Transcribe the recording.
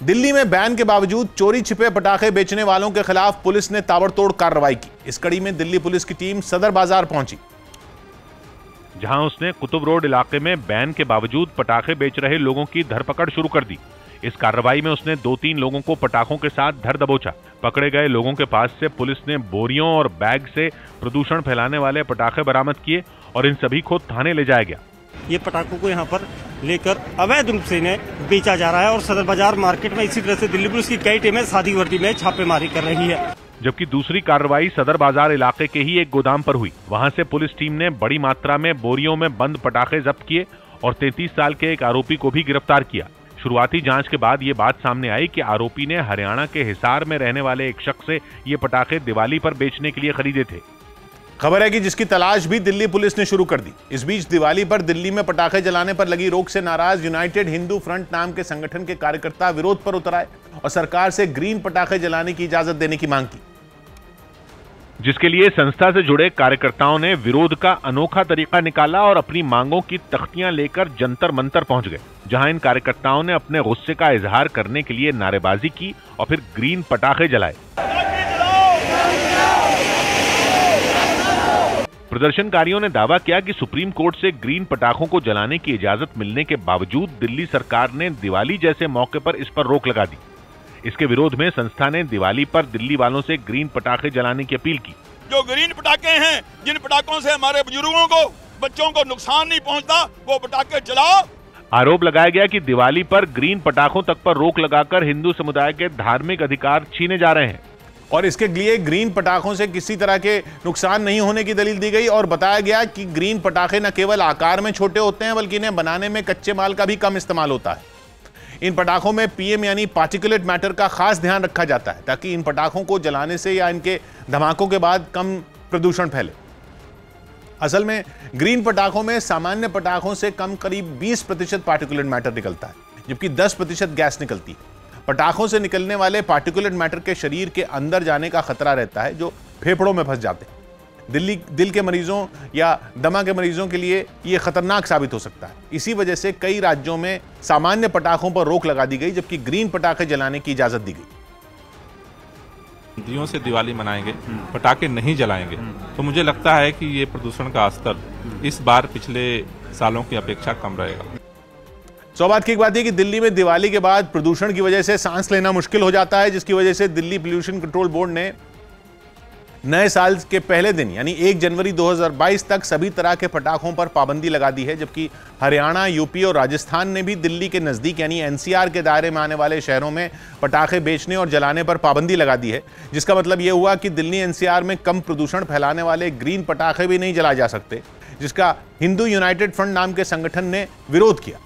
दिल्ली में बैन के बावजूद चोरी छिपे पटाखे बेचने वालों के खिलाफ पुलिस ने ताबड़तोड़ कार्रवाई की। इस कड़ी में दिल्ली पुलिस की टीम सदर बाजार पहुंची, जहां उसने कुतुब रोड इलाके में बैन के बावजूद पटाखे बेच रहे लोगों की धरपकड़ शुरू कर दी। इस कार्रवाई में उसने 2-3 लोगों को पटाखों के साथ धर दबोचा। पकड़े गए लोगों के पास से पुलिस ने बोरियों और बैग से प्रदूषण फैलाने वाले पटाखे बरामद किए और इन सभी को थाने ले जाया गया। ये पटाखों को यहाँ पर लेकर अवैध रूप से इन्हें बेचा जा रहा है और सदर बाजार मार्केट में इसी तरह से दिल्ली पुलिस की कई टीमें सादी वर्दी में छापेमारी कर रही है। जबकि दूसरी कार्रवाई सदर बाजार इलाके के ही एक गोदाम पर हुई। वहां से पुलिस टीम ने बड़ी मात्रा में बोरियों में बंद पटाखे जब्त किए और 33 साल के एक आरोपी को भी गिरफ्तार किया। शुरुआती जांच के बाद ये बात सामने आई कि आरोपी ने हरियाणा के हिसार में रहने वाले एक शख्स से ये पटाखे दिवाली पर बेचने के लिए खरीदे थे। खबर है कि जिसकी तलाश भी दिल्ली पुलिस ने शुरू कर दी। इस बीच दिवाली पर दिल्ली में पटाखे जलाने पर लगी रोक से नाराज यूनाइटेड हिंदू फ्रंट नाम के संगठन के कार्यकर्ता विरोध पर उतर आए और सरकार से ग्रीन पटाखे जलाने की इजाजत देने की मांग की, जिसके लिए संस्था से जुड़े कार्यकर्ताओं ने विरोध का अनोखा तरीका निकाला और अपनी मांगों की तख्तियां लेकर जंतर मंतर पहुंच गए, जहां इन कार्यकर्ताओं ने अपने गुस्से का इजहार करने के लिए नारेबाजी की और फिर ग्रीन पटाखे जलाए। प्रदर्शनकारियों ने दावा किया कि सुप्रीम कोर्ट से ग्रीन पटाखों को जलाने की इजाजत मिलने के बावजूद दिल्ली सरकार ने दिवाली जैसे मौके पर इस पर रोक लगा दी। इसके विरोध में संस्था ने दिवाली पर दिल्ली वालों से ग्रीन पटाखे जलाने की अपील की। जो ग्रीन पटाखे हैं, जिन पटाखों से हमारे बुजुर्गों को, बच्चों को नुकसान नहीं पहुंचता, वो पटाखे जलाओ। आरोप लगाया गया कि दिवाली पर ग्रीन पटाखों तक पर रोक लगाकर हिंदू समुदाय के धार्मिक अधिकार छीने जा रहे हैं और इसके लिए ग्रीन पटाखों से किसी तरह के नुकसान नहीं होने की दलील दी गई और बताया गया कि ग्रीन पटाखे न केवल आकार में छोटे होते हैं बल्कि इन्हें बनाने में कच्चे माल का भी कम इस्तेमाल होता है। इन पटाखों में पीएम यानी पार्टिकुलेट मैटर का खास ध्यान रखा जाता है ताकि इन पटाखों को जलाने से या इनके धमाकों के बाद कम प्रदूषण फैले। असल में ग्रीन पटाखों में सामान्य पटाखों से कम करीब 20% पार्टिकुलेट मैटर निकलता है, जबकि 10% गैस निकलती है। पटाखों से निकलने वाले पार्टिकुलेट मैटर के शरीर के अंदर जाने का खतरा रहता है, जो फेफड़ों में फंस जाते हैं। दिल के मरीजों या दमा के मरीजों के लिए यह खतरनाक साबित हो सकता है। इसी वजह से कई राज्यों में सामान्य पटाखों पर रोक लगा दी गई, जबकि ग्रीन पटाखे जलाने की इजाजत दी गई। दियों से दिवाली मनाएंगे, पटाखे नहीं जलाएंगे, तो मुझे लगता है कि ये प्रदूषण का स्तर इस बार पिछले सालों की अपेक्षा कम रहेगा। सौभाग्य की एक बात है कि दिल्ली में दिवाली के बाद प्रदूषण की वजह से सांस लेना मुश्किल हो जाता है, जिसकी वजह से दिल्ली पोल्यूशन कंट्रोल बोर्ड ने नए साल के पहले दिन यानी 1 जनवरी 2022 तक सभी तरह के पटाखों पर पाबंदी लगा दी है, जबकि हरियाणा, यूपी और राजस्थान ने भी दिल्ली के नजदीक यानी एनसीआर के दायरे में आने वाले शहरों में पटाखे बेचने और जलाने पर पाबंदी लगा दी है। जिसका मतलब यह हुआ कि दिल्ली एनसीआर में कम प्रदूषण फैलाने वाले ग्रीन पटाखे भी नहीं जलाए जा सकते, जिसका हिंदू यूनाइटेड फ्रंट नाम के संगठन ने विरोध किया।